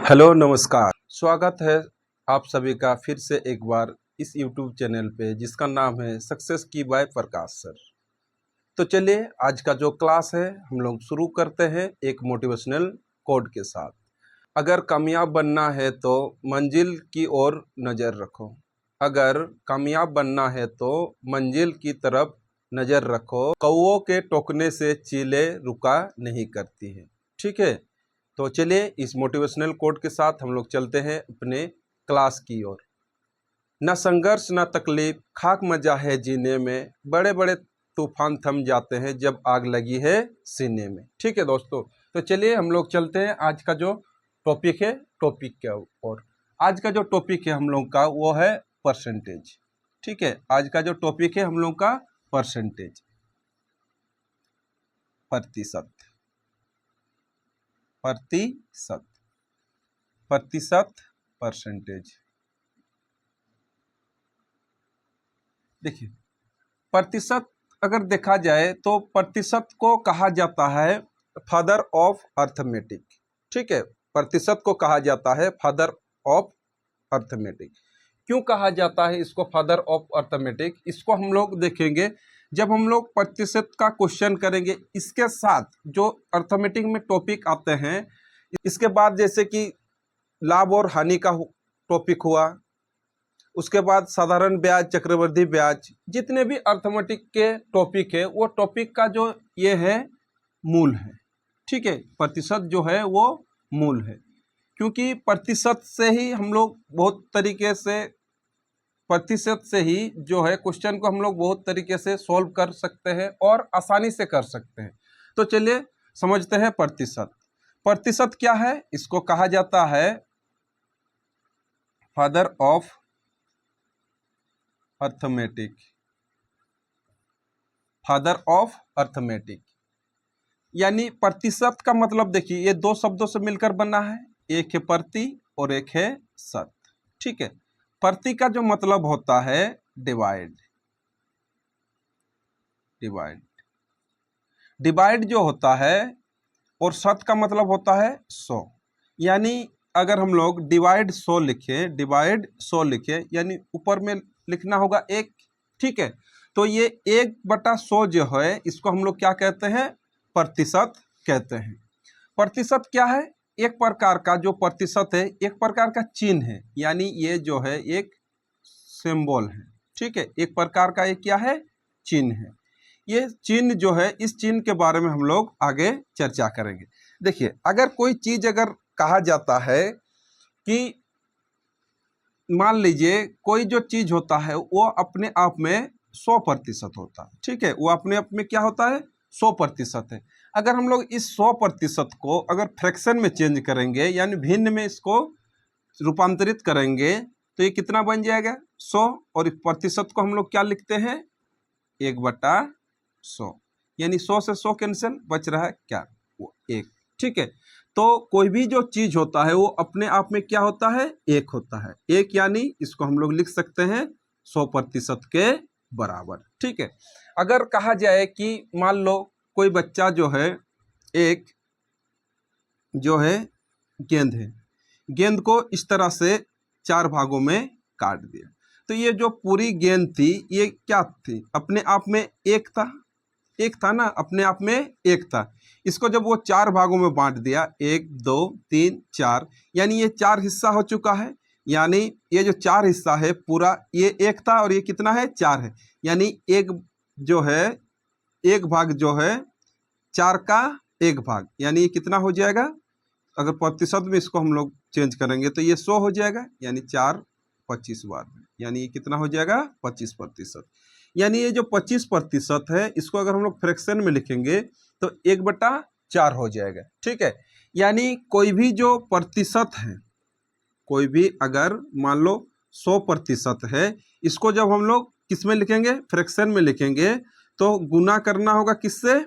Hello नमस्कार। स्वागत है आप सभी का फिर से एक बार इस YouTube चैनल पे जिसका नाम है सक्सेस की बाय प्रकाश सर। तो चलिए आज का जो क्लास है हम लोग शुरू करते हैं एक मोटिवेशनल कोड के साथ। अगर कामयाब बनना है तो मंजिल की ओर नज़र रखो। अगर कामयाब बनना है तो मंजिल की तरफ नज़र रखो। कौओं के टोकने से चीलें रुका नहीं करती है। ठीक है, तो चलिए इस मोटिवेशनल कोड के साथ हम लोग चलते हैं अपने क्लास की ओर। न संघर्ष न तकलीफ, खाक मजा है जीने में, बड़े बड़े तूफान थम जाते हैं जब आग लगी है सीने में। ठीक है दोस्तों, तो चलिए हम लोग चलते हैं आज का जो टॉपिक है टॉपिक के ओर। आज का जो टॉपिक है हम लोग का वो है परसेंटेज। ठीक है, आज का जो टॉपिक है हम लोग का परसेंटेज, प्रतिशत। प्रतिशत, प्रतिशत, परसेंटेज। देखिए, प्रतिशत अगर देखा जाए तो प्रतिशत को कहा जाता है फादर ऑफ अर्थमेटिक। ठीक है, प्रतिशत को कहा जाता है फादर ऑफ अर्थमेटिक। क्यों कहा जाता है इसको फादर ऑफ अर्थमेटिक, इसको हम लोग देखेंगे जब हम लोग प्रतिशत का क्वेश्चन करेंगे। इसके साथ जो अर्थमेटिक में टॉपिक आते हैं, इसके बाद जैसे कि लाभ और हानि का टॉपिक हुआ, उसके बाद साधारण ब्याज, चक्रवृद्धि ब्याज, जितने भी अर्थमेटिक के टॉपिक है वो टॉपिक का जो ये है मूल है। ठीक है, प्रतिशत जो है वो मूल है, क्योंकि प्रतिशत से ही हम लोग बहुत तरीके से, प्रतिशत से ही जो है क्वेश्चन को हम लोग बहुत तरीके से सॉल्व कर सकते हैं और आसानी से कर सकते हैं। तो चलिए समझते हैं प्रतिशत। प्रतिशत क्या है, इसको कहा जाता है father of arithmetic. Father of arithmetic यानी प्रतिशत का मतलब देखिए ये दो शब्दों से मिलकर बना है, एक है प्रति और एक है शत। ठीक है, प्रति का जो मतलब होता है डिवाइड, डिवाइड, डिवाइड जो होता है, और शत का मतलब होता है 100। यानी अगर हम लोग डिवाइड 100 लिखे, डिवाइड 100 लिखे यानी ऊपर में लिखना होगा 1। ठीक है, तो ये 1/100 जो है इसको हम लोग क्या कहते हैं, प्रतिशत कहते हैं। प्रतिशत क्या है, एक प्रकार का जो प्रतिशत है एक प्रकार का चिन्ह है, यानी ये जो है एक सिंबल है। ठीक है, एक प्रकार का ये क्या है, चिन्ह है। ये चिन्ह जो है, इस चिन्ह के बारे में हम लोग आगे चर्चा करेंगे। देखिए, अगर कोई चीज अगर कहा जाता है कि मान लीजिए कोई जो चीज होता है वो अपने आप में 100% होता है। ठीक है, वो अपने आप में क्या होता है, 100% है। अगर हम लोग इस 100% को अगर फ्रैक्शन में चेंज करेंगे, यानी भिन्न में इसको रूपांतरित करेंगे, तो ये कितना बन जाएगा, 100। और इस प्रतिशत को हम लोग क्या लिखते हैं, 1/100। यानी 100 से 100 कैंसिल, बच रहा है क्या, वो 1। ठीक है, तो कोई भी जो चीज होता है वो अपने आप में क्या होता है, 1 होता है। 1 यानी इसको हम लोग लिख सकते हैं 100% के बराबर। ठीक है, अगर कहा जाए कि मान लो कोई बच्चा जो है, एक जो है गेंद है, गेंद को इस तरह से 4 भागों में काट दिया, तो ये जो पूरी गेंद थी ये क्या थी, अपने आप में 1 था, 1 था ना, अपने आप में 1 था। इसको जब वो 4 भागों में बांट दिया, 1 2 3 4, यानी ये 4 हिस्सा हो चुका है। यानी ये जो 4 हिस्सा है पूरा, ये 1 था और ये कितना है, 4 है। यानी एक जो है, 1 भाग जो है 4 का 1 भाग, यानी ये कितना हो जाएगा, अगर प्रतिशत में इसको हम लोग चेंज करेंगे तो ये 100 हो जाएगा। यानी 4 25 बार में, यानी ये कितना हो जाएगा, 25%। यानी ये जो 25% है इसको अगर हम लोग फ्रैक्शन में लिखेंगे तो 1/4 हो जाएगा। ठीक है, यानी कोई भी जो प्रतिशत है, कोई भी अगर मान लो 100% है, इसको जब हम लोग किस में लिखेंगे, फ्रैक्शन में लिखेंगे, तो गुना करना होगा किससे,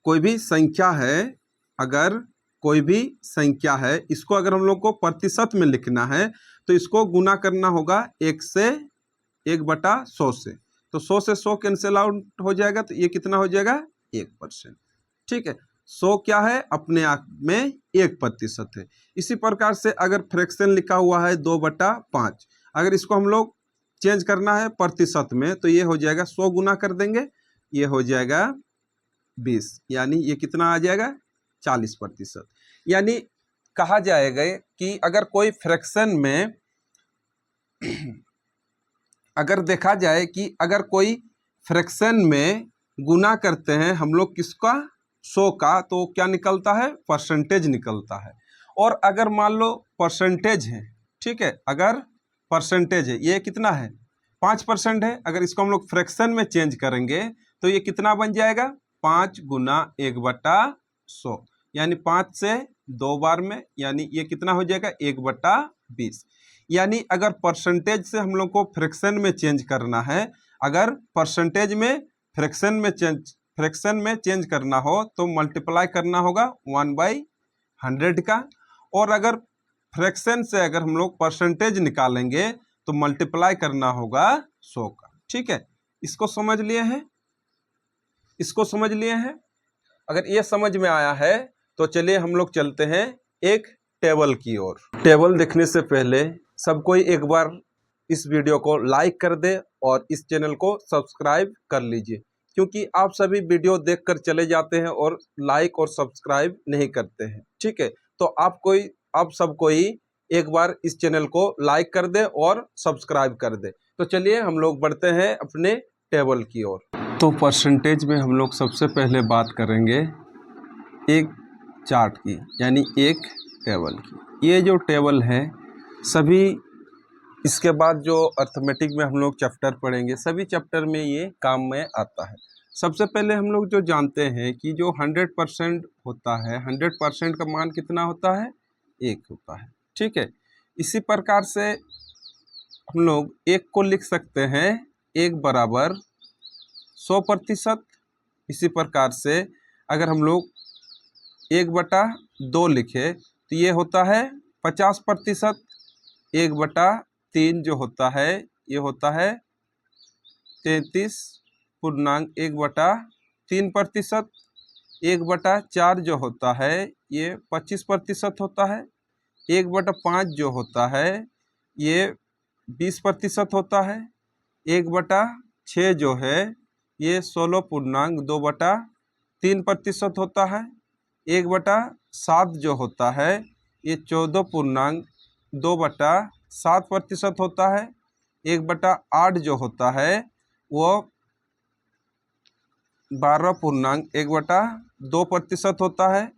कोई भी संख्या है, अगर कोई भी संख्या है इसको अगर हम लोग को प्रतिशत में लिखना है तो इसको गुना करना होगा 1 से 1/100 से। तो 100 से 100 कैंसिल आउट हो जाएगा, तो ये कितना हो जाएगा, 1%। ठीक है, 100 क्या है, अपने आप में 1% है। इसी प्रकार से अगर फ्रैक्शन लिखा हुआ है 2/5, अगर इसको हम लोग चेंज करना है प्रतिशत में, तो ये हो जाएगा 100 गुना कर देंगे, ये हो जाएगा 20, यानी ये कितना आ जाएगा 40%। यानी कहा जाएगा कि अगर कोई फ्रैक्शन में अगर देखा जाए कि अगर कोई फ्रैक्शन में गुना करते हैं हम लोग किसका, 100 का, तो क्या निकलता है, परसेंटेज निकलता है। और अगर मान लो परसेंटेज है, ठीक है, अगर परसेंटेज है, ये कितना है 5% है, अगर इसको हम लोग फ्रैक्शन में चेंज करेंगे तो ये कितना बन जाएगा 5 गुना 1/100, यानी 5 से 2 बार में, यानी ये कितना हो जाएगा 1/20। यानी अगर परसेंटेज से हम लोग को फ्रैक्शन में चेंज करना है, अगर परसेंटेज में फ्रैक्शन में चेंज करना हो तो मल्टीप्लाई करना होगा 1/100 का, और अगर फ्रैक्शन से अगर हम लोग परसेंटेज निकालेंगे तो मल्टीप्लाई करना होगा 100 का। ठीक है, इसको समझ लिए हैं, इसको समझ लिए हैं। अगर ये समझ में आया है तो चलिए हम लोग चलते हैं एक टेबल की ओर। टेबल देखने से पहले सब कोई एक बार इस वीडियो को लाइक कर दे और इस चैनल को सब्सक्राइब कर लीजिए, क्योंकि आप सभी वीडियो देखकर चले जाते हैं और लाइक और सब्सक्राइब नहीं करते हैं। ठीक है, तो आप सब कोई एक बार इस चैनल को लाइक कर दे और सब्सक्राइब कर दे। तो चलिए हम लोग बढ़ते हैं अपने टेबल की ओर। तो परसेंटेज में हम लोग सबसे पहले बात करेंगे एक चार्ट की, यानी एक टेबल की। ये जो टेबल है सभी, इसके बाद जो अर्थमेटिक में हम लोग चैप्टर पढ़ेंगे, सभी चैप्टर में ये काम में आता है। सबसे पहले हम लोग जो जानते हैं कि जो 100% होता है, 100% का मान कितना होता है, 1 होता है। ठीक है, इसी प्रकार से हम लोग एक को लिख सकते हैं 1 बराबर 100%। इसी प्रकार से अगर हम लोग 1/2 लिखे तो ये होता है 50%। 1/3 जो होता है ये होता है 33.1/3%। 1/4 जो होता है ये 25% होता है। 1/5 जो होता है ये 20% होता है। 1/6 जो है ये 16.2/3% होता है। 1/7 जो होता है ये 14.2/7% होता है। 1/8 जो होता है वो 12.1/2% होता है।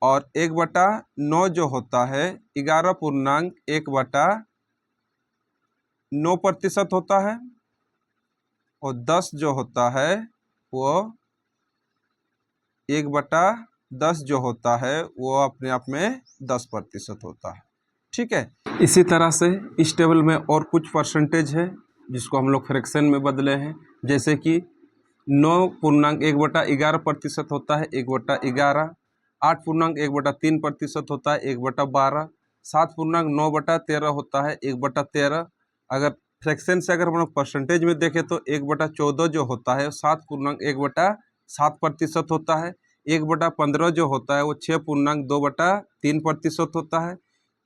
और 1/9 जो होता है 11.1/9% होता है। और 10 जो होता है वो 1/10 जो होता है वो अपने आप में 10% होता है। ठीक है, इसी तरह से इस टेबल में और कुछ परसेंटेज है जिसको हम लोग फ्रैक्शन में बदले हैं, जैसे कि 9.1/11% होता है 1/11। 8.1/3% होता है 1/12। 7.9/13 होता है 1/13। अगर फ्रैक्शन से अगर हम लोग परसेंटेज में देखें तो 1/14 जो होता है 7.1/7% होता है। 1/15 जो होता है वो 6.2/3% होता है।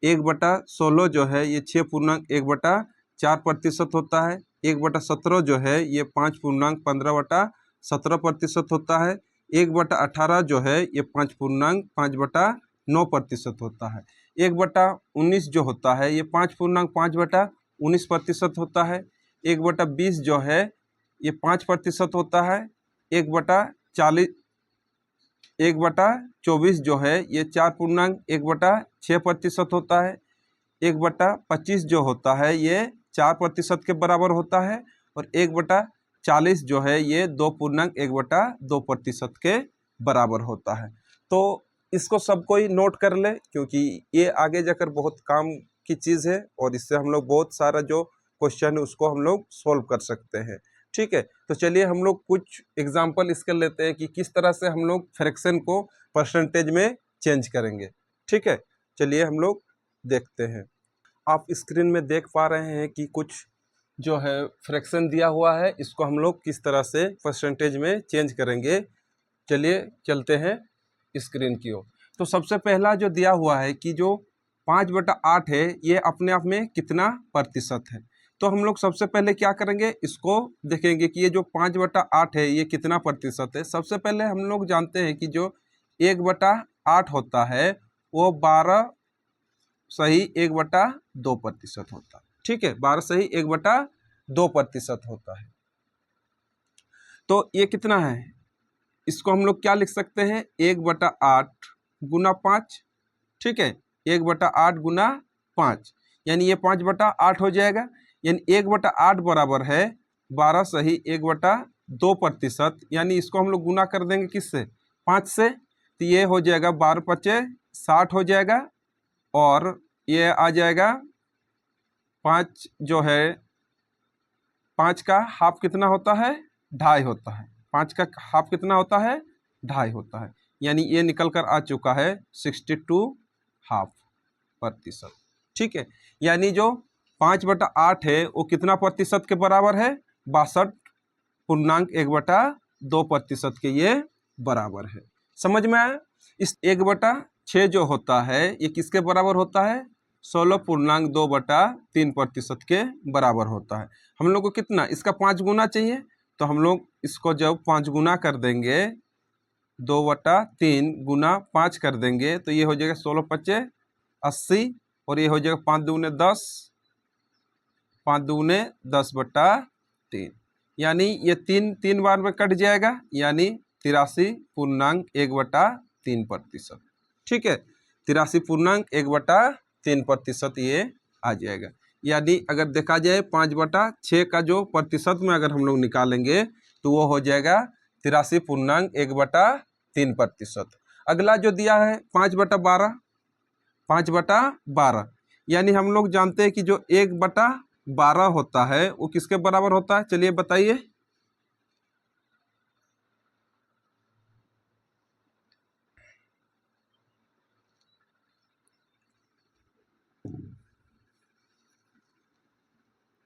1/16 जो है ये 6.1/4% होता है। 1/17 जो है ये 5.15/17% होता है। 1/18 जो है ये 5.5/9% होता है। 1/19 जो होता है ये 5.5/19% होता है। 1/20 जो है ये 5% होता है। 1/24 जो है ये 4.1/6% होता है। 1/25 जो होता है ये 4% के बराबर होता है। और 1/40 जो है ये 2.1/2% के बराबर होता है। तो इसको सब कोई नोट कर ले, क्योंकि ये आगे जाकर बहुत काम की चीज़ है और इससे हम लोग बहुत सारा जो क्वेश्चन है उसको हम लोग सॉल्व कर सकते हैं। ठीक है, तो चलिए हम लोग कुछ एग्जांपल इसके लेते हैं कि किस तरह से हम लोग फ्रैक्शन को परसेंटेज में चेंज करेंगे। ठीक है, चलिए हम लोग देखते हैं। आप स्क्रीन में देख पा रहे हैं कि कुछ जो है फ्रैक्शन दिया हुआ है, इसको हम लोग किस तरह से परसेंटेज में चेंज करेंगे। चलिए चलते हैं। स्क्रीन की ओर। तो सबसे पहला जो दिया हुआ है कि जो 5/8 है ये अपने आप में कितना प्रतिशत है। तो हम लोग सबसे पहले क्या करेंगे, इसको देखेंगे कि ये जो 5/8 है ये कितना प्रतिशत है। सबसे पहले हम लोग जानते हैं कि जो 1/8 होता है वो 12 सही 1/2% होता है। ठीक है, 12 सही 1/2% होता है। तो ये कितना है, इसको हम लोग क्या लिख सकते हैं, 1/8 गुना 5। ठीक है, 1/8 गुना 5, यानी ये 5/8 हो जाएगा। यानी 1/8 बराबर है 12 सही 1/2%। यानी इसको हम लोग गुना कर देंगे किससे, 5 से। तो ये हो जाएगा 12×5 = 60 हो जाएगा। और ये आ जाएगा 5 जो है, 5 का हाफ कितना होता है, 2.5 होता है। 5 का हाफ कितना होता है, 2.5 होता है। यानी ये निकल कर आ चुका है 62.5%। ठीक है, यानी जो 5/8 है वो कितना प्रतिशत के बराबर है, 62.1/2% के ये बराबर है। समझ में आया। इस 1/6 जो होता है ये किसके बराबर होता है, 16.2/3% के बराबर होता है। हम लोग को कितना, इसका 5 गुना चाहिए। तो हम लोग इसको जब 5 गुना कर देंगे, 2/3 गुना 5 कर देंगे तो ये हो जाएगा 16×5 = 80। और ये हो जाएगा 5 दूने 10, 5 दूने 10/3। यानी ये 3 बार में कट जाएगा, यानी 83.1/3%। ठीक है, 83.1/3% ये आ जाएगा। यानी अगर देखा जाए 5/6 का जो प्रतिशत में अगर हम लोग निकालेंगे तो वो हो जाएगा 83.1/3%। अगला जो दिया है 5/12, 5/12, यानी हम लोग जानते हैं कि जो 1/12 होता है वो किसके बराबर होता है, चलिए बताइए।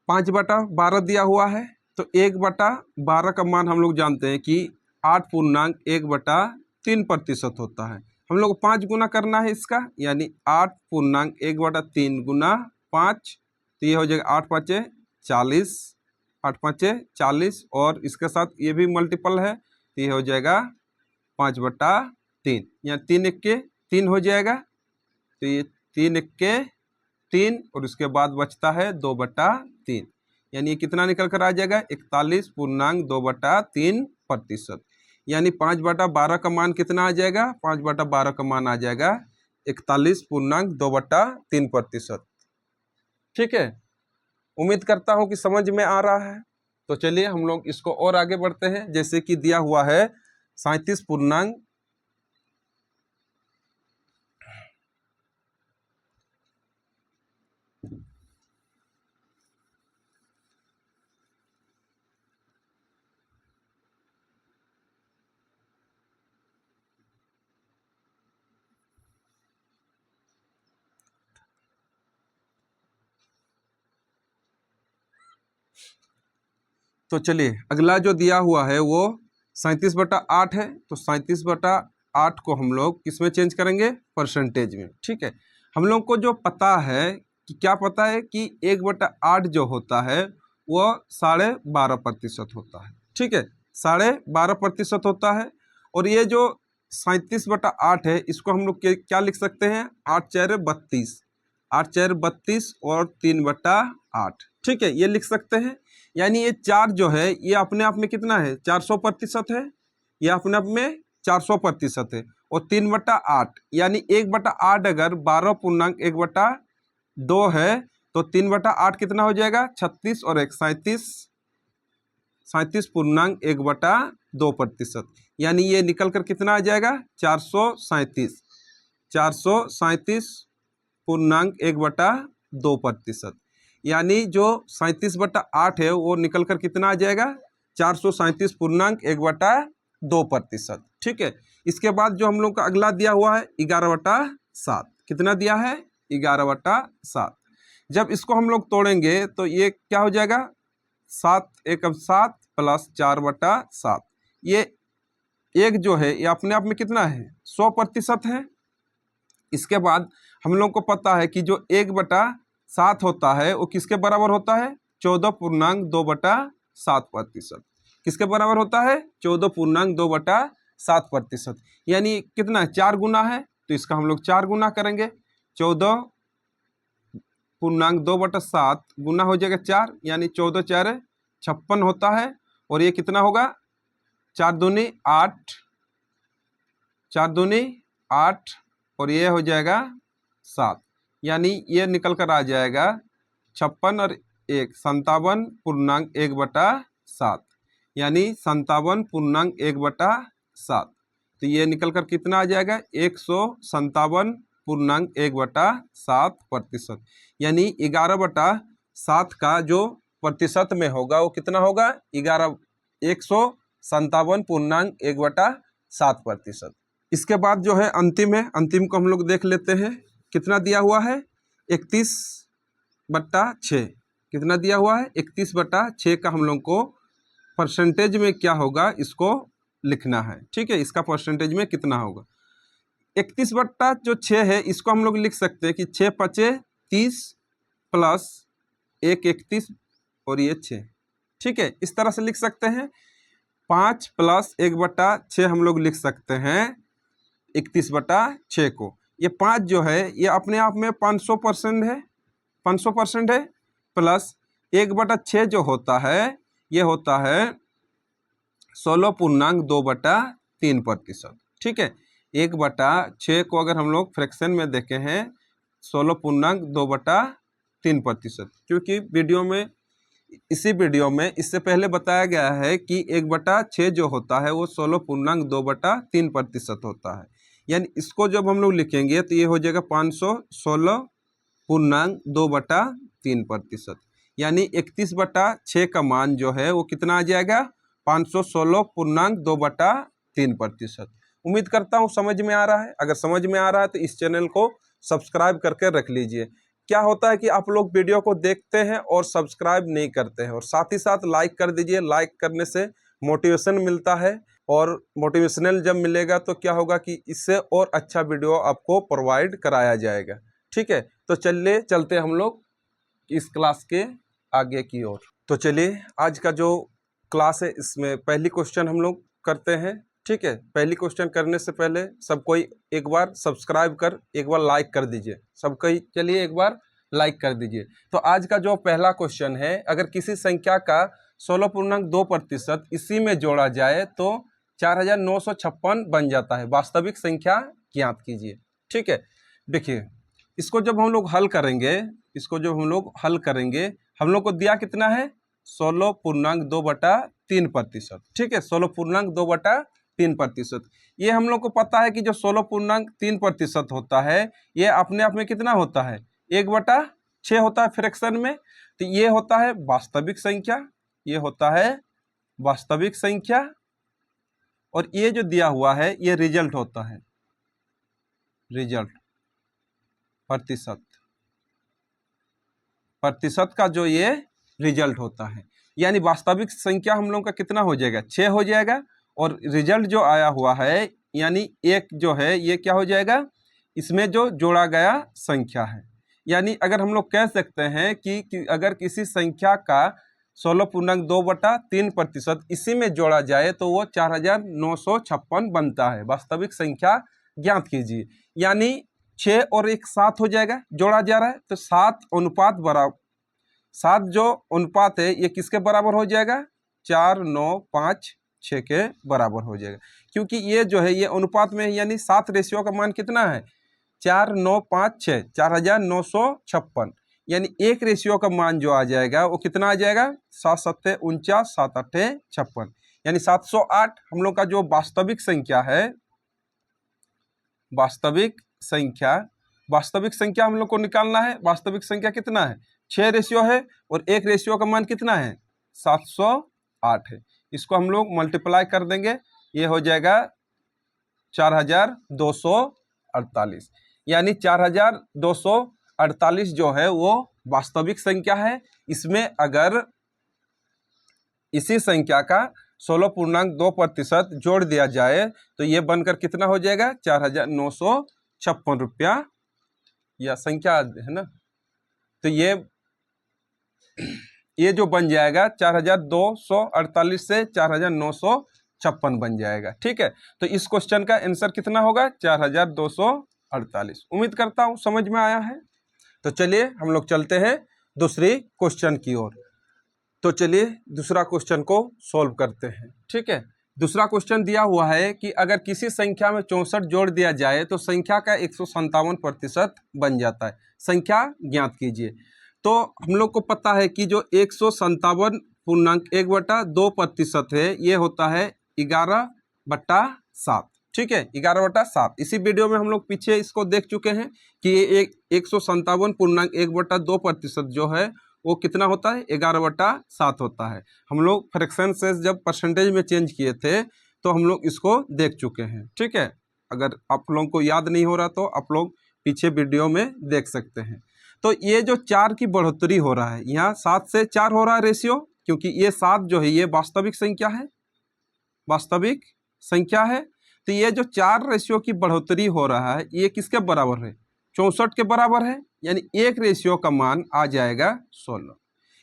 पाँच बटा 12 दिया हुआ है, तो 1/12 का मान हम लोग जानते हैं कि 8.1/3% होता है। हम लोग को 5 गुना करना है इसका, यानी 8.1/3 गुना 5। तो ये हो जाएगा 8×5 = 40, 8×5 = 40। और इसके साथ ये भी मल्टीपल है तो ये हो जाएगा 5/3, या 3×1 = 3 हो जाएगा। तो ये 3×1 = 3 और उसके बाद बचता है 2/3, यानी ये कितना निकल कर आ जाएगा, 41.2/3%। यानी 5/12 का मान कितना आ जाएगा, 5/12 का मान आ जाएगा 41.2/3%। ठीक है, उम्मीद करता हूँ कि समझ में आ रहा है। तो चलिए हम लोग इसको और आगे बढ़ते हैं। जैसे कि दिया हुआ है 37 पूर्णांक तो चलिए अगला जो दिया हुआ है वो 37/8 है। तो 37/8 को हम लोग किस में चेंज करेंगे, परसेंटेज में। ठीक है, हम लोग को जो पता है कि क्या पता है कि 1/8 जो होता है वो 12.5% होता है। ठीक है, 12.5% होता है। और ये जो 37/8 है इसको हम लोग क्या लिख सकते हैं, 8×4 = 32, 8×4 = 32 और 3/8। ठीक है, ये लिख सकते हैं। यानी ये 4 जो है ये अपने आप में कितना है, 400% है। ये अपने आप में 400% है। और 3/8 यानी 1/8 अगर 12.1/2 है तो 3/8 कितना हो जाएगा, 36 और 1 37, 37.1/2%। यानी ये निकल कर कितना आ जाएगा, 437, 437.1/2%। यानी जो 37/8 है वो निकल कर कितना आ जाएगा, 437.1/2%। ठीक है, इसके बाद जो हम लोग का अगला दिया हुआ है 11/7। कितना दिया है, 11/7। जब इसको हम लोग तोड़ेंगे तो ये क्या हो जाएगा, 7×1 = 7 + 4/7। ये एक जो है ये अपने आप में कितना है 100% है। इसके बाद हम लोग को पता है कि जो 1/7 होता है वो किसके बराबर होता है 14.2/7%। किसके बराबर होता है 14.2/7%। यानी कितना 4 गुना है, तो इसका हम लोग 4 गुना करेंगे। 14.2/7 गुना हो जाएगा 4, यानी 14×4 = 56 होता है। और ये कितना होगा 4 दूनी 8, 4 दूनी 8 और ये हो जाएगा 7, यानी ये निकल कर आ जाएगा 56 और 1 57.1/7, यानी 57.1/7। तो ये निकल कर कितना आ जाएगा 157.1/7%। यानी 11/7 का जो प्रतिशत में होगा वो कितना होगा 157.1/7%। इसके बाद जो है अंतिम है, अंतिम को हम लोग देख लेते हैं। कितना दिया हुआ है 31/6। कितना दिया हुआ है 31/6 का हम लोग को परसेंटेज में क्या होगा इसको लिखना है। ठीक है, इसका परसेंटेज में कितना होगा 31/6 है, इसको हम लोग लिख सकते हैं कि 6×5 = 30 प्लस 1 31 और ये 6। ठीक है, इस तरह से लिख सकते हैं। 5 + 1/6 हम लोग लिख सकते हैं 31/6 को। ये 5 जो है ये अपने आप में 500% है, 500% है, प्लस 1/6 जो होता है ये होता है 16.2/3%। ठीक है, 1/6 को अगर हम लोग फ्रैक्शन में देखे हैं 16.2/3%, क्योंकि इसी वीडियो में इससे पहले बताया गया है कि 1/6 जो होता है वो 16.2/3% होता है। यानी इसको जब हम लोग लिखेंगे तो ये हो जाएगा 516.2/3%। यानी 31/6 का मान जो है वो कितना आ जाएगा 516.2/3%। उम्मीद करता हूँ समझ में आ रहा है। अगर समझ में आ रहा है तो इस चैनल को सब्सक्राइब करके रख लीजिए। क्या होता है कि आप लोग वीडियो को देखते हैं और सब्सक्राइब नहीं करते हैं, और साथ ही साथ लाइक कर दीजिए। लाइक करने से मोटिवेशन मिलता है, और मोटिवेशनल जब मिलेगा तो क्या होगा कि इससे और अच्छा वीडियो आपको प्रोवाइड कराया जाएगा। ठीक है, तो चलिए चलते हम लोग इस क्लास के आगे की ओर। तो चलिए आज का जो क्लास है इसमें पहली क्वेश्चन हम लोग करते हैं। ठीक है, पहली क्वेश्चन करने से पहले सब कोई एक बार सब्सक्राइब कर एक बार लाइक कर दीजिए। सब कोई चलिए एक बार लाइक कर दीजिए। तो आज का जो पहला क्वेश्चन है, अगर किसी संख्या का 16.2% इसी में जोड़ा जाए तो 4956 बन जाता है। वास्तविक संख्या ज्ञात कीजिए। ठीक है, देखिए इसको जब हम लोग हल करेंगे, हम लोग को दिया कितना है 16.2/3%। ठीक है, 16.2/3%। ये हम लोग को पता है कि जो 16.3% होता है ये अपने आप में कितना होता है 1/6 होता है फ्रैक्शन में। तो ये होता है वास्तविक संख्या, ये होता है वास्तविक संख्या, और ये जो दिया हुआ है ये रिजल्ट होता है, रिजल्ट प्रतिशत का जो ये रिजल्ट होता है। यानी वास्तविक संख्या हम लोग का कितना हो जाएगा 6 हो जाएगा, और रिजल्ट जो आया हुआ है यानी 1 जो है ये क्या हो जाएगा इसमें जो जोड़ा गया संख्या है। यानी अगर हम लोग कह सकते हैं कि अगर किसी संख्या का 16.2/3% इसी में जोड़ा जाए तो वो 4956 बनता है। वास्तविक संख्या ज्ञात कीजिए। यानी 6 और 1 7 हो जाएगा, जोड़ा जा रहा है तो 7 जो अनुपात है ये किसके बराबर हो जाएगा 4 9 5 6 के बराबर हो जाएगा। क्योंकि ये जो है ये अनुपात में है, यानी 7 रेशियो का मान कितना है 4 9 5 6 4956। यानी 1 रेशियो का मान जो आ जाएगा वो कितना आ जाएगा 7 7 49 7 8 56, यानी 708 हम लोग का जो वास्तविक संख्या है। वास्तविक संख्या हम लोग को निकालना है। वास्तविक संख्या कितना है 6 रेशियो है, और 1 रेशियो का मान कितना है 708 है। इसको हम लोग मल्टीप्लाई कर देंगे, ये हो जाएगा 4248। यानी 4248 जो है वो वास्तविक संख्या है। इसमें अगर इसी संख्या का 16.2% जोड़ दिया जाए तो ये बनकर कितना हो जाएगा, 4,956 रुपया, या संख्या है ना, तो ये जो बन जाएगा 4,248 से 4,956 बन जाएगा। ठीक है, तो इस क्वेश्चन का आंसर कितना होगा, 4,248। उम्मीद करता हूँ समझ में आया है। तो चलिए हम लोग चलते हैं दूसरी क्वेश्चन की ओर। तो चलिए दूसरा क्वेश्चन को सॉल्व करते हैं। ठीक है, दूसरा क्वेश्चन दिया हुआ है कि अगर किसी संख्या में 64 जोड़ दिया जाए तो संख्या का 157% बन जाता है, संख्या ज्ञात कीजिए। तो हम लोग को पता है कि जो 157.1/2% है ये होता है 11/7। ठीक है, 11/7। इसी वीडियो में हम लोग पीछे इसको देख चुके हैं कि ये 157.1/2% जो है वो कितना होता है, 11/7 होता है। हम लोग फ्रैक्शन से जब परसेंटेज में चेंज किए थे तो हम लोग इसको देख चुके हैं। ठीक है, अगर आप लोगों को याद नहीं हो रहा तो आप लोग पीछे वीडियो में देख सकते हैं। तो ये जो 4 की बढ़ोतरी हो रहा है, यहाँ 7 से 4 हो रहा है रेशियो, क्योंकि ये 7 जो है ये वास्तविक संख्या है, वास्तविक संख्या है। तो ये जो 4 रेशियो की बढ़ोतरी हो रहा है ये किसके बराबर है, 64 के बराबर है। यानी एक रेशियो का मान आ जाएगा 16।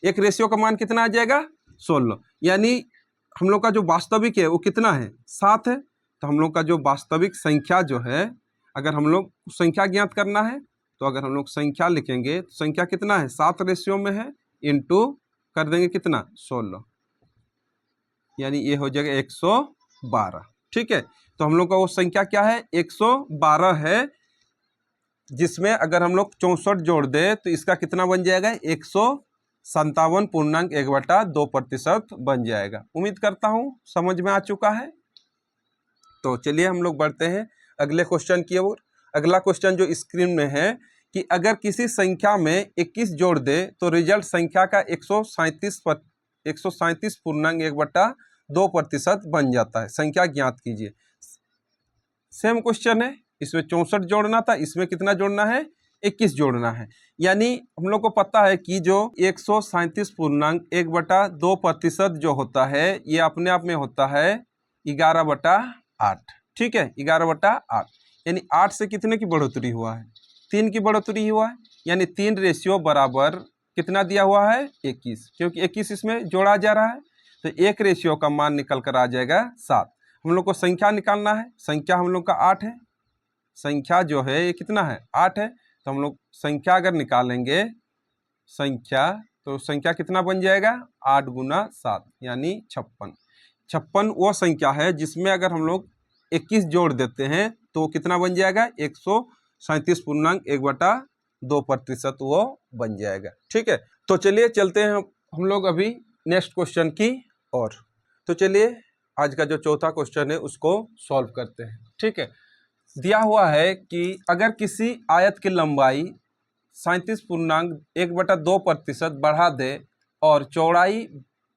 एक रेशियो का मान कितना आ जाएगा, 16। यानी हम लोग का जो वास्तविक है वो कितना है, 7 है। तो हम लोग का जो वास्तविक संख्या जो है, अगर हम लोग संख्या ज्ञात करना है तो अगर हम लोग संख्या लिखेंगे तो संख्या कितना है, 7 रेशियो में है, इंटू कर देंगे कितना, 16, यानी ये हो जाएगा 112। ठीक है, तो हम लोग का वो संख्या क्या है, 112 है, जिसमें अगर हम लोग 64 जोड़ दे तो इसका कितना बन जाएगा, 157.1/2% बन जाएगा। उम्मीद करता हूँ समझ में आ चुका है। तो चलिए हम लोग बढ़ते हैं अगले क्वेश्चन की ओर। अगला क्वेश्चन जो स्क्रीन में है कि अगर किसी संख्या में 21 जोड़ दे तो रिजल्ट संख्या का 137.1/2% बन जाता है, संख्या ज्ञात कीजिए। सेम क्वेश्चन है, इसमें 64 जोड़ना था, इसमें कितना जोड़ना है, 21 जोड़ना है। यानी हम लोग को पता है कि जो 137.1/2% जो होता है ये अपने आप में होता है 11/8। ठीक है, 11/8, यानी 8 से कितने की बढ़ोतरी हुआ है, 3 की बढ़ोतरी हुआ है। यानी 3 रेशियो बराबर कितना दिया हुआ है, 21, क्योंकि 21 इसमें जोड़ा जा रहा है। तो एक रेशियो का मान निकल कर आ जाएगा 7। हम लोग को संख्या निकालना है, संख्या हम लोग का 8 है, संख्या जो है ये कितना है, 8 है। तो हम लोग संख्या अगर निकालेंगे संख्या, तो संख्या कितना बन जाएगा, 8 गुना 7 यानी 56। 56 वो संख्या है जिसमें अगर हम लोग 21 जोड़ देते हैं तो कितना बन जाएगा, 137.1/2% वो बन जाएगा। ठीक है, तो चलिए चलते हैं हम लोग अभी नेक्स्ट क्वेश्चन की ओर। तो चलिए आज का जो चौथा क्वेश्चन है उसको सॉल्व करते हैं। ठीक है, दिया हुआ है कि अगर किसी आयत की लंबाई 37.1/2% बढ़ा दे और चौड़ाई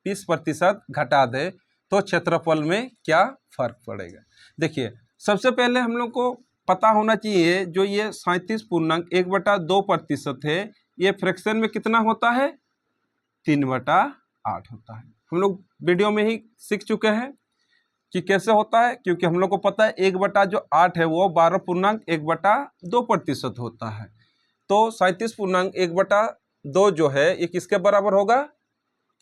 20% घटा दे तो क्षेत्रफल में क्या फर्क पड़ेगा। देखिए, सबसे पहले हम लोग को पता होना चाहिए जो ये 37.1/2% है ये फ्रैक्शन में कितना होता है, 3/8 होता है। हम लोग वीडियो में ही सीख चुके हैं कि कैसे होता है, क्योंकि हम लोग को पता है 1/8 है वो 12.1/2% होता है। तो 37.1/2 जो है ये किसके बराबर होगा,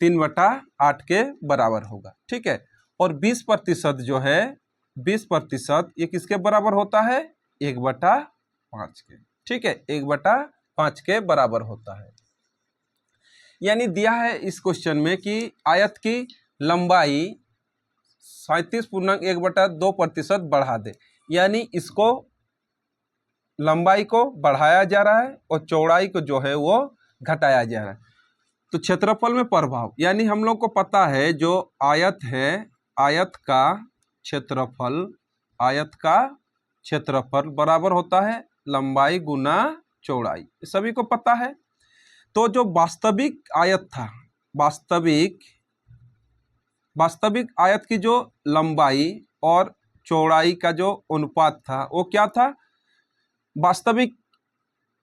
3/8 के बराबर होगा। ठीक है, और 20% जो है 20% ये किसके बराबर होता है, 1/5 के। ठीक है, 1/5 के बराबर होता है। यानी दिया है इस क्वेश्चन में कि आयत की लंबाई 37.1/2% बढ़ा दे, यानी इसको लंबाई को बढ़ाया जा रहा है और चौड़ाई को जो है वो घटाया जा रहा है। तो क्षेत्रफल में प्रभाव, यानी हम लोग को पता है जो आयत है, आयत का क्षेत्रफल बराबर होता है लंबाई गुना चौड़ाई, सभी को पता है। तो जो वास्तविक आयत था, वास्तविक आयत की जो लंबाई और चौड़ाई का जो अनुपात था वो क्या था, वास्तविक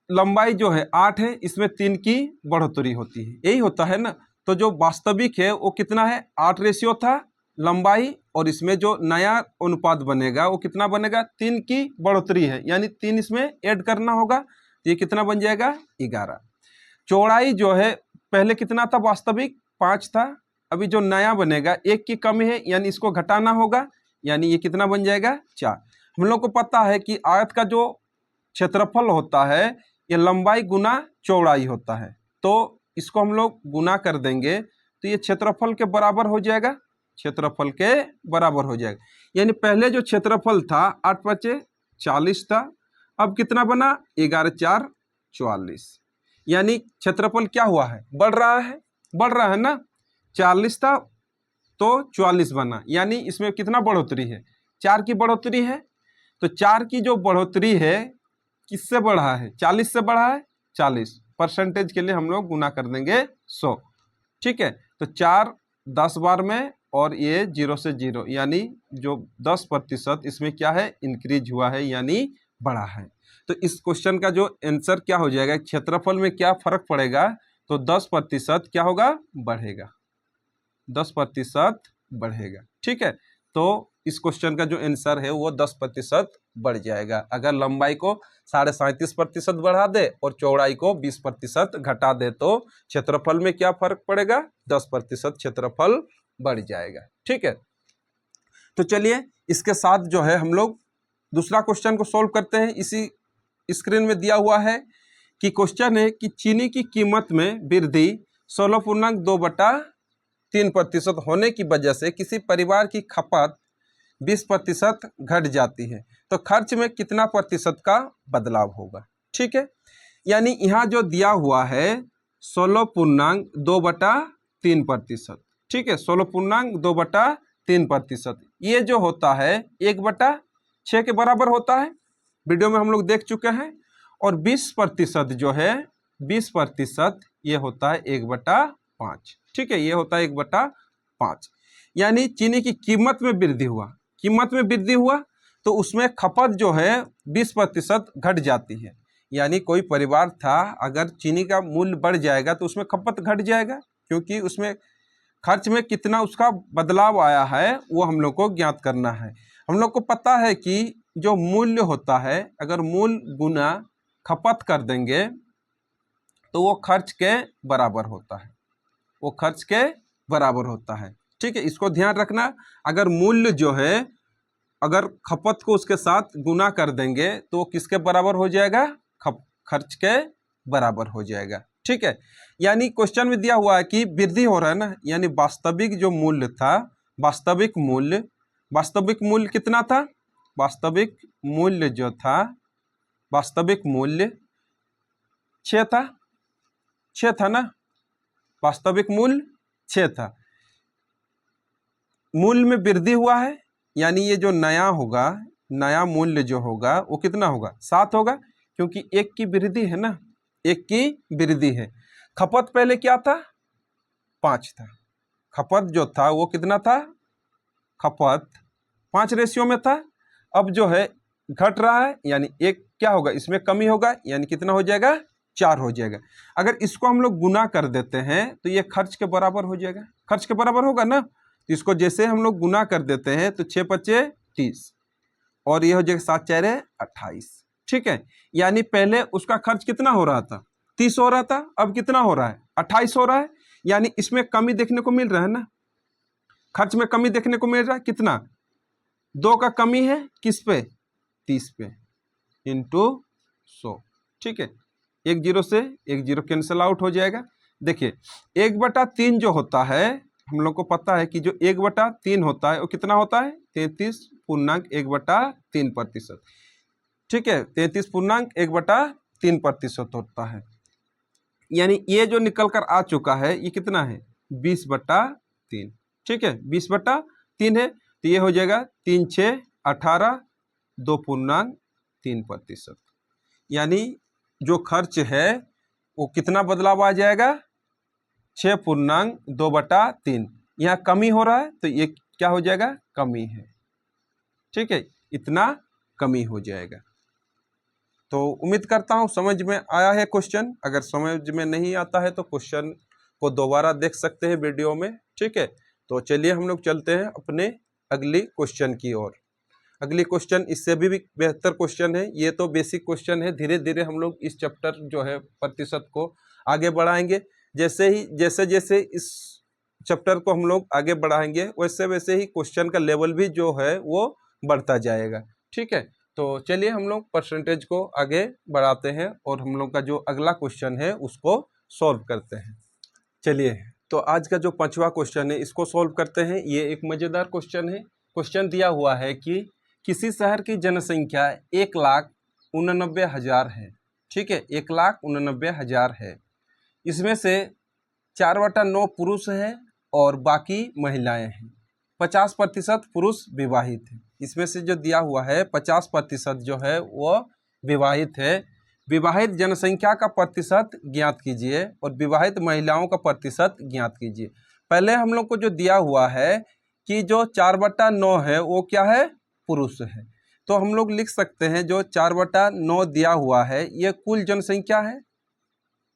लंबाई जो है 8 है, इसमें 3 की बढ़ोतरी होती है, यही होता है ना। तो जो वास्तविक है वो कितना है, 8 रेशियो था, लंबाई और इसमें जो नया अनुपात बनेगा वो कितना बनेगा, 3 की बढ़ोतरी है, यानी 3 इसमें ऐड करना होगा, तो ये कितना बन जाएगा 11। चौड़ाई जो है पहले कितना था, वास्तविक 5 था, अभी जो नया बनेगा 1 की कमी है, यानी इसको घटाना होगा, यानी ये कितना बन जाएगा 4। हम लोग को पता है कि आयत का जो क्षेत्रफल होता है ये लंबाई गुना चौड़ाई होता है, तो इसको हम लोग गुना कर देंगे तो ये क्षेत्रफल के बराबर हो जाएगा, क्षेत्रफल के बराबर हो जाएगा। यानी पहले जो क्षेत्रफल था 8 × 40 था, अब कितना बना 11 × 4 = 44, यानी क्षेत्रफल क्या हुआ है, बढ़ रहा है ना। 40 था तो 44 बना, यानी इसमें कितना बढ़ोतरी है, 4 की बढ़ोतरी है। तो 4 की जो बढ़ोतरी है किससे बढ़ा है, 40 से बढ़ा है, 40 परसेंटेज के लिए हम लोग गुना कर देंगे 100, ठीक है। तो 4 10 बार में और ये 0 से 0, यानी जो 10% इसमें क्या है, इंक्रीज हुआ है, यानी बढ़ा है। तो इस क्वेश्चन का जो आंसर क्या हो जाएगा, क्षेत्रफल में क्या फर्क पड़ेगा, तो 10% क्या होगा, बढ़ेगा, 10% बढ़ेगा, ठीक है। तो इस क्वेश्चन का जो आंसर है वो 10% बढ़ जाएगा। अगर लंबाई को 37.5% बढ़ा दे और चौड़ाई को 20% घटा दे तो क्षेत्रफल में क्या फर्क पड़ेगा, 10% क्षेत्रफल बढ़ जाएगा, ठीक है। तो चलिए इसके साथ जो है हम लोग दूसरा क्वेश्चन को सॉल्व करते हैं। इसी स्क्रीन में दिया हुआ है कि क्वेश्चन है कि चीनी की कीमत में वृद्धि 16.2/3% होने की वजह से किसी परिवार की खपत 20% घट जाती है, तो खर्च में कितना प्रतिशत का बदलाव होगा, ठीक है। यानी यहाँ जो दिया हुआ है 16.2/3%, ठीक है, 16.2/3%, ये जो होता है 1/6 के बराबर होता है, वीडियो में हम लोग देख चुके हैं। और 20% जो है 20% ये होता है 1/5, ठीक है, ये होता है 1/5। यानी चीनी की कीमत में वृद्धि हुआ, तो उसमें खपत जो है 20% घट जाती है। यानी कोई परिवार था, अगर चीनी का मूल्य बढ़ जाएगा तो उसमें खपत घट जाएगा, क्योंकि उसमें खर्च में कितना उसका बदलाव आया है वो हम लोग को ज्ञात करना है। हम लोग को पता है कि जो मूल्य होता है, अगर मूल्य गुना खपत कर देंगे तो वो खर्च के बराबर होता है, ठीक है। इसको ध्यान रखना, अगर मूल्य जो है अगर खपत को उसके साथ गुना कर देंगे तो वो किसके बराबर हो जाएगा, खर्च के बराबर हो जाएगा, ठीक है। यानी क्वेश्चन में दिया हुआ है कि वृद्धि हो रहा है ना, यानी वास्तविक जो मूल्य था, वास्तविक मूल्य कितना था, वास्तविक मूल्य जो था, वास्तविक मूल्य 6 था ना, वास्तविक मूल्य 6 था। मूल्य में वृद्धि हुआ है, यानी ये जो नया मूल्य जो होगा वो कितना होगा, 7 होगा, क्योंकि 1 की वृद्धि है ना, 1 की वृद्धि है। खपत पहले क्या था, 5 था, खपत जो था वो कितना था, खपत 5 रेशियो में था। अब जो है घट रहा है, यानी 1 क्या होगा, इसमें कमी होगा, यानी कितना हो जाएगा, 4 हो जाएगा। अगर इसको हम लोग गुना कर देते हैं तो ये खर्च के बराबर हो जाएगा, खर्च के बराबर होगा ना। तो इसको जैसे हम लोग गुना कर देते हैं तो 6 × 5 = 30 और ये हो जाएगा 7 × 4 = 28, ठीक है। यानी पहले उसका खर्च कितना हो रहा था, 30 हो रहा था, अब कितना हो रहा है, 28 हो रहा है। यानी इसमें कमी देखने को मिल रहा है ना, खर्च में कमी देखने को मिल रहा है, कितना, 2 का कमी है, किस पे, 30 पे, इंटू 100, ठीक है। 1 0 से 1 0 कैंसिल आउट हो जाएगा। देखिए 1/3 जो होता है, हम लोग को पता है कि जो 1/3 होता है वो कितना होता है, 33.1/3%, ठीक है, 33.1/3% होता है। यानी ये जो निकल कर आ चुका है ये कितना है, 20/3, ठीक है, 20/3 है, तो ये हो जाएगा 3 × 6 = 18, 2.3%। यानी जो खर्च है वो कितना बदलाव आ जाएगा, 6.2/3। यहाँ कमी हो रहा है तो ये क्या हो जाएगा, कमी है, ठीक है, इतना कमी हो जाएगा। तो उम्मीद करता हूँ समझ में आया है क्वेश्चन। अगर समझ में नहीं आता है तो क्वेश्चन को दोबारा देख सकते हैं वीडियो में, ठीक है। तो चलिए हम लोग चलते हैं अपने अगली क्वेश्चन की ओर। अगली क्वेश्चन इससे भी बेहतर क्वेश्चन है, ये तो बेसिक क्वेश्चन है। धीरे धीरे हम लोग इस चैप्टर जो है प्रतिशत को आगे बढ़ाएंगे। जैसे जैसे इस चैप्टर को हम लोग आगे बढ़ाएंगे वैसे वैसे ही क्वेश्चन का लेवल भी जो है वो बढ़ता जाएगा। ठीक है, तो चलिए हम लोग परसेंटेज को आगे बढ़ाते हैं और हम लोग का जो अगला क्वेश्चन है उसको सॉल्व करते हैं। चलिए, तो आज का जो 5वां क्वेश्चन है इसको सॉल्व करते हैं। ये एक मज़ेदार क्वेश्चन है। क्वेश्चन दिया हुआ है कि किसी शहर की जनसंख्या 1,89,000 है। ठीक है, 1,89,000 है। इसमें से 4/9 पुरुष है और बाकी महिलाएं हैं। 50% पुरुष विवाहित है। इसमें से जो दिया हुआ है 50% जो है वो विवाहित है। विवाहित जनसंख्या का प्रतिशत ज्ञात कीजिए और विवाहित महिलाओं का प्रतिशत ज्ञात कीजिए। पहले हम लोग को जो दिया हुआ है कि जो 4/9 है वो क्या है, पुरुष है। तो हम लोग लिख सकते हैं जो 4/9 दिया हुआ है ये कुल जनसंख्या है।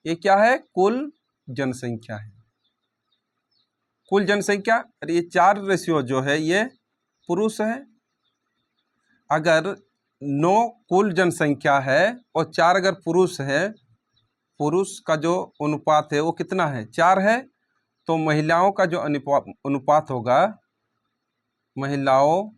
ये क्या है, कुल जनसंख्या है। कुल जनसंख्या, और ये 4 रेशियो जो है ये पुरुष है। अगर 9 कुल जनसंख्या है और 4 अगर पुरुष है, पुरुष का जो अनुपात है वो कितना है, 4 है। तो महिलाओं का जो अनुपात होगा, महिलाओं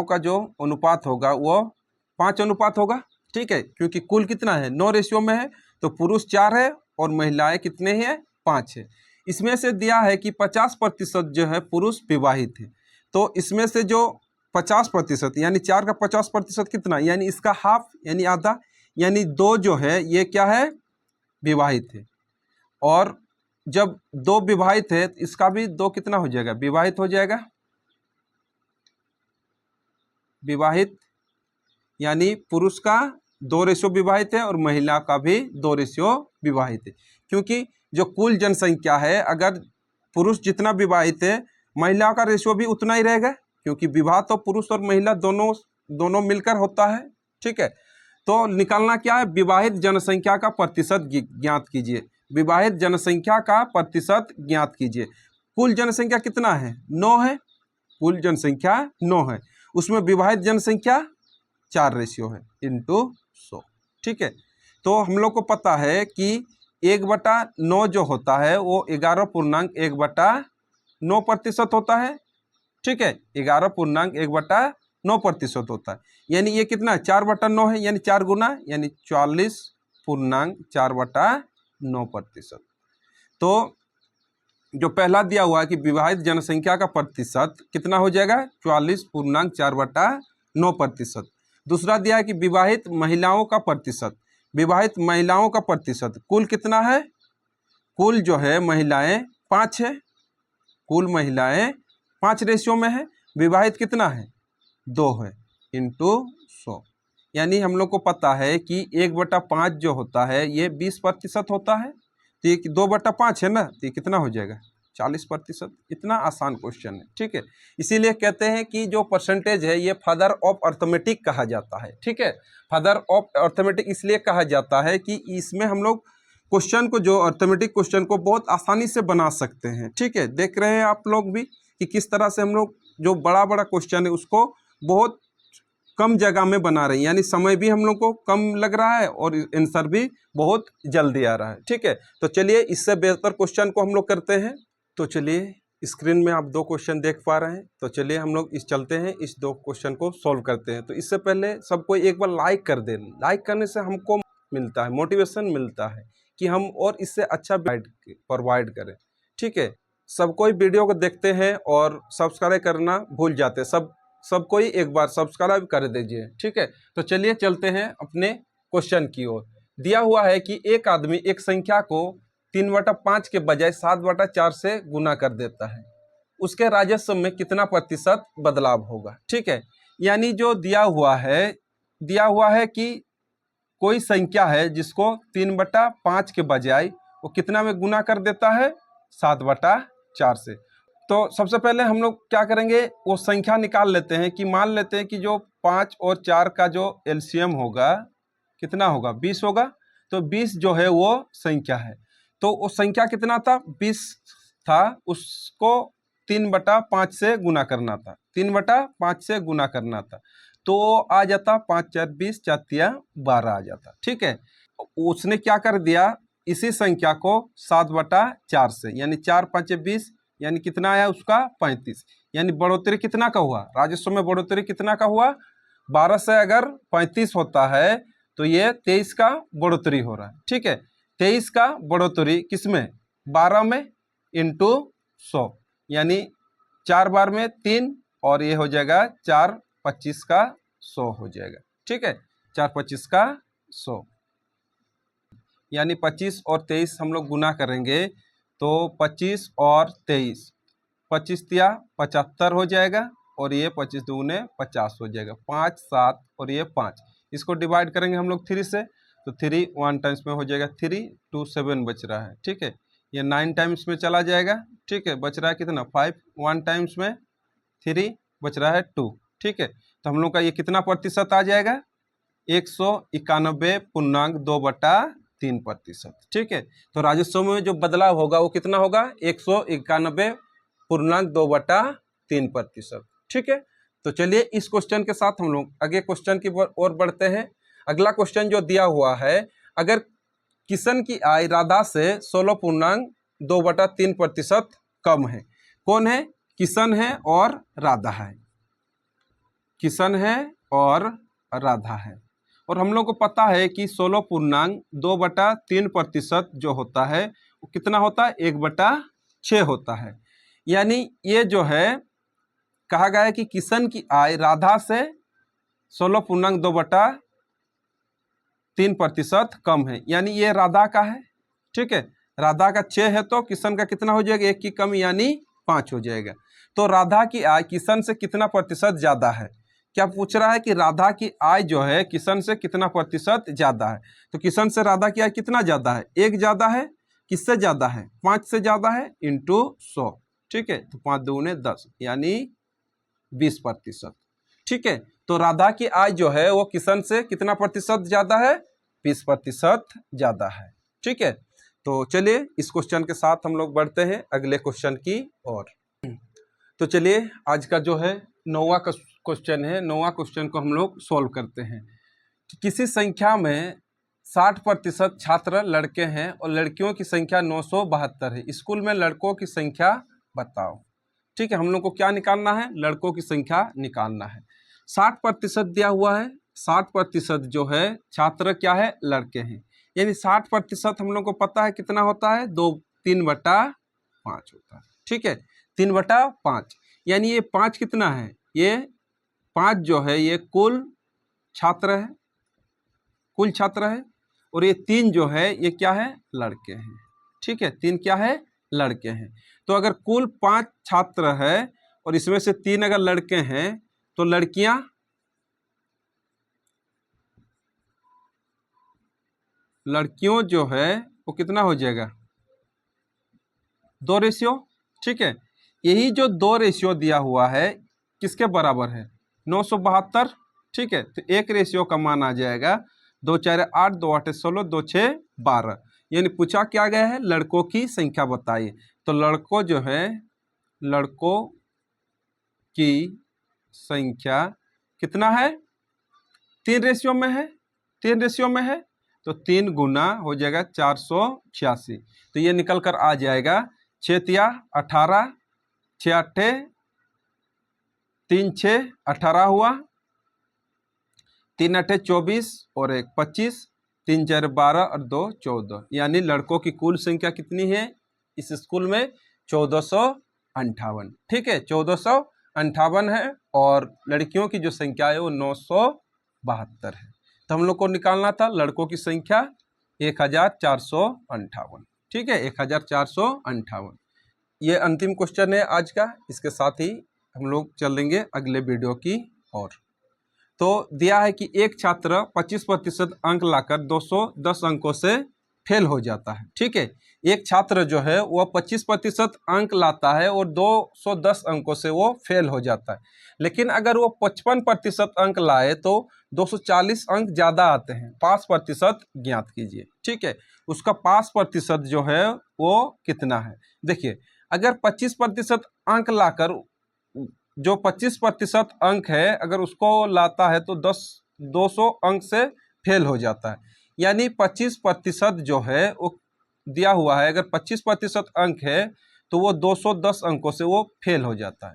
का जो अनुपात होगा वो 5 अनुपात होगा। ठीक है, क्योंकि कुल कितना है, 9 रेशियो में है, तो पुरुष 4 है और महिलाएं कितने हैं, 5 है। इसमें से दिया है कि 50% जो है पुरुष विवाहित है। तो इसमें से जो 50% यानी 4 का 50% कितना, यानी इसका हाफ यानी आधा, यानी 2 जो है ये क्या है, विवाहित है। और जब 2 विवाहित है तो इसका भी 2 कितना हो जाएगा, विवाहित हो जाएगा। विवाहित यानी पुरुष का 2 रेशियो विवाहित है और महिला का भी 2 रेशियो विवाहित है। क्योंकि जो कुल जनसंख्या है, अगर पुरुष जितना विवाहित है महिला का रेशियो भी उतना ही रहेगा, क्योंकि विवाह तो पुरुष और महिला दोनों मिलकर होता है। ठीक है, तो निकालना क्या है, विवाहित जनसंख्या का प्रतिशत ज्ञात कीजिए। विवाहित जनसंख्या का प्रतिशत ज्ञात कीजिए। कुल जनसंख्या कितना है, 9 है। कुल जनसंख्या 9 है, उसमें विवाहित जनसंख्या 4 रेशियो है इंटू 100। ठीक है, तो हम लोग को पता है कि 1/9 जो होता है वो 11.1/9% होता है। ठीक है, 11.1/9% होता है। यानी ये कितना, 4/9 है, यानी 4 गुना, यानी 44.4/9%। तो जो पहला दिया हुआ है कि विवाहित जनसंख्या का प्रतिशत कितना हो जाएगा, 44.4/9%। दूसरा दिया है कि विवाहित महिलाओं का प्रतिशत, विवाहित महिलाओं का प्रतिशत, कुल कितना है, कुल जो है महिलाएं 5 है। कुल महिलाएं 5 रेशियो में है, विवाहित कितना है, 2 है, इंटू 100। यानी हम लोग को पता है कि 1/5 जो होता है ये 20% होता है। तो ये 2/5 है ना, तो ये कितना हो जाएगा, 40%। इतना आसान क्वेश्चन है। ठीक है, इसीलिए कहते हैं कि जो परसेंटेज है ये फादर ऑफ अर्थमेटिक कहा जाता है। ठीक है, फादर ऑफ अर्थमेटिक इसलिए कहा जाता है कि इसमें हम लोग क्वेश्चन को, जो अर्थमेटिक क्वेश्चन को बहुत आसानी से बना सकते हैं। ठीक है, देख रहे हैं आप लोग भी कि किस तरह से हम लोग जो बड़ा बड़ा क्वेश्चन है उसको बहुत कम जगह में बना रहे हैं, यानी समय भी हम लोग को कम लग रहा है और आंसर भी बहुत जल्दी आ रहा है। ठीक है, तो चलिए इससे बेहतर क्वेश्चन को हम लोग करते हैं। तो चलिए स्क्रीन में आप 2 क्वेश्चन देख पा रहे हैं, तो चलिए हम लोग चलते हैं इस 2 क्वेश्चन को सॉल्व करते हैं। तो इससे पहले सबको एक बार लाइक कर दें। लाइक करने से हमको मिलता है, मोटिवेशन मिलता है कि हम और इससे अच्छा प्रोवाइड करें। ठीक है, सब कोई वीडियो को देखते हैं और सब्सक्राइब करना भूल जाते हैं। सब कोई एक बार सब्सक्राइब कर दीजिए। ठीक है, तो चलिए चलते हैं अपने क्वेश्चन की ओर। दिया हुआ है कि एक आदमी एक संख्या को 3/5 के बजाय 7/4 से गुना कर देता है, उसके राजस्व में कितना प्रतिशत बदलाव होगा। ठीक है, यानी जो दिया हुआ है कि कोई संख्या है जिसको 3/5 के बजाय वो कितना में गुना कर देता है, 7/4 से। तो सबसे पहले हम लोग क्या करेंगे, वो संख्या निकाल लेते हैं कि मान लेते हैं कि जो 5 और 4 का जो एलसीएम होगा कितना होगा, 20 होगा। तो 20 जो है वो संख्या है। तो वो संख्या कितना था, 20 था, उसको 3/5 से गुना करना था, 3/5 से गुना करना था, तो आ जाता 5 4 20, 4 3 12 आ जाता। ठीक है, उसने क्या कर दिया, इसी संख्या को 7/4 से, यानी 4 5 20, यानी कितना आया उसका 35, यानी बढ़ोतरी कितना का हुआ, राजस्व में बढ़ोतरी कितना का हुआ, 12 से अगर 35 होता है तो ये 23 का बढ़ोतरी हो रहा है। ठीक है, 23 का बढ़ोतरी किसमें, 12 में इंटू 100, यानी 4 बार में 3, और ये हो जाएगा 4 25 का 100 हो जाएगा। ठीक है, 4 25 का 100, यानी 25 और 23 हम लोग गुना करेंगे तो 25 और 23, 25 तिया 75 हो जाएगा, और ये 25 दूने 50 हो जाएगा, 5 7 और ये 5, इसको डिवाइड करेंगे हम लोग 3 से, तो 3 1 टाइम्स में हो जाएगा 3 2 7 बच रहा है। ठीक है, ये 9 टाइम्स में चला जाएगा। ठीक है, बच रहा है कितना 5, 1 टाइम्स में 3 बच रहा है 2। ठीक है, तो हम लोग का ये कितना प्रतिशत आ जाएगा, 191.2/3%। ठीक है, तो राजस्व में जो बदलाव होगा वो कितना होगा, 191.2/3%। ठीक है, तो चलिए इस क्वेश्चन के साथ हम लोग आगे क्वेश्चन की ओर बढ़ते हैं। अगला क्वेश्चन जो दिया हुआ है, अगर किशन की आय राधा से 16.2/3% कम है, कौन है, किशन है और राधा है, किशन है और राधा है, और हम लोग को पता है कि 16.2/3% जो होता है वो कितना होता है, 1/6 होता है। यानी ये जो है कहा गया है कि किशन की आय राधा से 16.2/3% कम है, यानी ये राधा का है। ठीक है, राधा का 6 है तो किशन का कितना हो जाएगा, 1 की कमी यानी 5 हो जाएगा। तो राधा की आय किशन से कितना प्रतिशत ज्यादा है, क्या पूछ रहा है कि राधा की आय जो है किशन से कितना प्रतिशत ज्यादा है, तो किशन से राधा की आय कितना ज्यादा है, 1 ज्यादा है, किससे ज्यादा है, 5 से ज्यादा है, इंटू 100। ठीक है, तो 5 दूने 10 यानी 20%। ठीक है, तो राधा की आय जो है वो किशन से कितना प्रतिशत ज्यादा है, 20% ज्यादा है। ठीक है, तो चलिए इस क्वेश्चन के साथ हम लोग बढ़ते हैं अगले क्वेश्चन की ओर। तो चलिए आज का जो है 9वां क्वेश्चन है, 9वां क्वेश्चन को हम लोग सॉल्व करते हैं। कि किसी संख्या में 60% छात्र लड़के हैं और लड़कियों की संख्या 972 है, स्कूल में लड़कों की संख्या बताओ। ठीक है, हम लोग को क्या निकालना है, लड़कों की संख्या निकालना है। 60% दिया हुआ है, 60% जो है छात्र क्या है, लड़के हैं, यानी 60% हम लोग को पता है कितना होता है, 3/5 होता है। ठीक है, 3/5, यानी ये 5 कितना है, ये 5 जो है ये कुल छात्र है, कुल छात्र है, और ये 3 जो है ये क्या है, लड़के हैं। ठीक है, 3 क्या है, लड़के हैं। तो अगर कुल 5 छात्र है और इसमें से 3 अगर लड़के हैं तो लड़कियां लड़कियों जो है वो कितना हो जाएगा, 2 रेशियो। ठीक है, यही जो 2 रेशियो दिया हुआ है किसके बराबर है, 972। ठीक है, तो 1 रेशियो का मान आ जाएगा 2 4 8, 2 8 16, 2 6 12, यानी पूछा क्या गया है, लड़कों की संख्या बताइए। तो लड़कों जो है, लड़कों की संख्या कितना है, 3 रेशियो में है, 3 रेशियो में है, तो 3 गुना हो जाएगा 486। तो ये निकल कर आ जाएगा 6 तिया 18, 6 8 3 6 18 हुआ, 3 8 24 और 1 25, 3 4 12 और 2 14, यानी लड़कों की कुल संख्या कितनी है इस स्कूल में, 1458। ठीक है, 1458 है, और लड़कियों की जो संख्या है वो 972 है। तो हम लोग को निकालना था लड़कों की संख्या 1458। ठीक है, 1458। ये अंतिम क्वेश्चन है आज का, इसके साथ ही हम लोग चलेंगे अगले वीडियो की ओर। तो दिया है कि एक छात्र 25% अंक लाकर 210 अंकों से फेल हो जाता है। ठीक है, एक छात्र जो है वह 25% अंक लाता है और 210 अंकों से वो फेल हो जाता है। लेकिन अगर वो 55% अंक लाए तो 240 अंक ज़्यादा आते हैं। पास प्रतिशत ज्ञात कीजिए। ठीक है, उसका पास प्रतिशत जो है वो कितना है। देखिए, अगर 25% अंक लाकर जो 25% अंक है अगर उसको लाता है तो 200 अंक से फेल हो जाता है। यानी 25% जो है वो दिया हुआ है, अगर 25% अंक है तो वो 210 अंकों से वो फेल हो जाता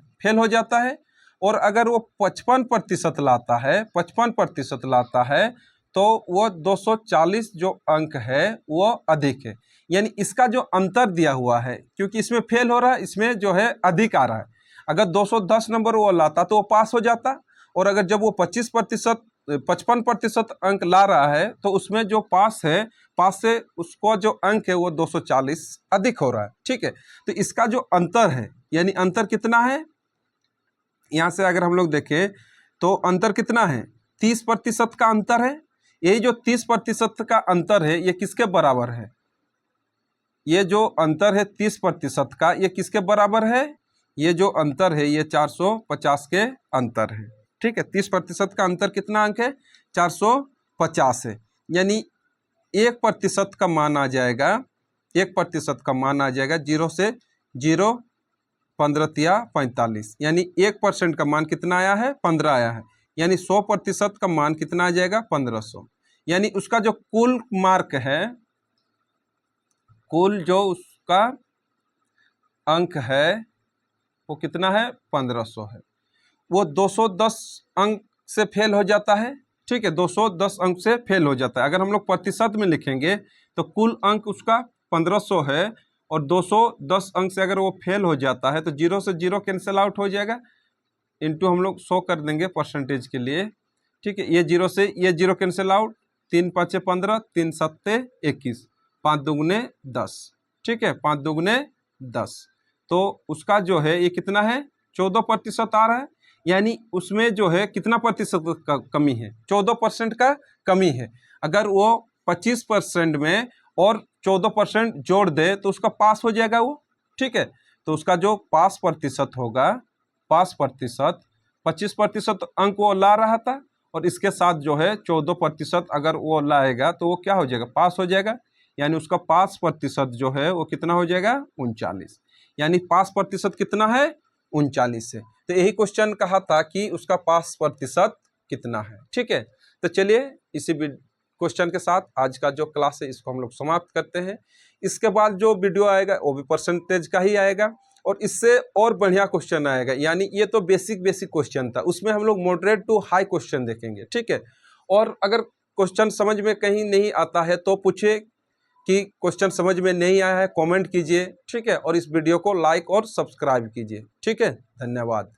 है। और अगर वो 55% लाता है, 55% लाता है तो वो 240 जो अंक है वो अधिक है। यानी इसका जो अंतर दिया हुआ है, क्योंकि इसमें फेल हो रहा है, इसमें जो है अधिक आ रहा है। अगर 210 नंबर वो लाता तो वो पास हो जाता, और अगर जब वो 55% अंक ला रहा है तो उसमें जो पास है, पास से उसको जो अंक है वो 240 अधिक हो रहा है। ठीक है, तो इसका जो अंतर है, यानी अंतर कितना है, यहाँ से अगर हम लोग देखें तो अंतर कितना है, 30% का अंतर है। यही जो 30% का अंतर है ये किसके बराबर है, ये जो अंतर है 30% का, ये किसके बराबर है, ये जो अंतर है ये 450 के अंतर है। ठीक है, 30% का अंतर कितना अंक है, 450 है। यानी 1% का मान आ जाएगा, 1% का मान आ जाएगा 0 से 0, 15 या 45, यानी 1% का मान कितना आया है, 15 आया है। यानी 100% का मान कितना आ जाएगा, 1500। यानी उसका जो कुल मार्क है, कुल जो उसका अंक है वो कितना है, 1500 है। वो 210 अंक से फेल हो जाता है। ठीक है, 210 अंक से फेल हो जाता है। अगर हम लोग प्रतिशत में लिखेंगे तो कुल अंक उसका 1500 है, और 210 अंक से अगर वो फेल हो जाता है तो 0 से 0 कैंसिल आउट हो जाएगा, इंटू हम लोग 100 कर देंगे परसेंटेज के लिए। ठीक है, ये 0 से ये 0 कैंसिल आउट, 3 5 15, 3 7 21, 5 दूगुने 10। ठीक है, 5 दूगुने 10, तो उसका जो है ये कितना है, 14% आ रहा है। यानी उसमें जो है कितना प्रतिशत का कमी है, 14% का कमी है। अगर वो 25% में और 14% जोड़ दे तो उसका पास हो जाएगा वो। ठीक है, तो उसका जो पास प्रतिशत होगा, पास प्रतिशत 25% अंक वो ला रहा था, और इसके साथ जो है 14% अगर वो लाएगा तो वो क्या हो जाएगा, पास हो जाएगा। यानी उसका पास प्रतिशत जो है वो कितना हो जाएगा, 39। यानी पास प्रतिशत कितना है, 39 है। तो यही क्वेश्चन कहा था कि उसका पास प्रतिशत कितना है। ठीक है, तो चलिए इसी क्वेश्चन के साथ आज का जो क्लास है इसको हम लोग समाप्त करते हैं। इसके बाद जो वीडियो आएगा वो भी परसेंटेज का ही आएगा, और इससे और बढ़िया क्वेश्चन आएगा। यानी ये तो बेसिक क्वेश्चन था, उसमें हम लोग मॉडरेट टू हाई क्वेश्चन देखेंगे। ठीक है, और अगर क्वेश्चन समझ में कहीं नहीं आता है तो पूछे कि क्वेश्चन समझ में नहीं आया है, कमेंट कीजिए। ठीक है, और इस वीडियो को लाइक और सब्सक्राइब कीजिए। ठीक है, धन्यवाद।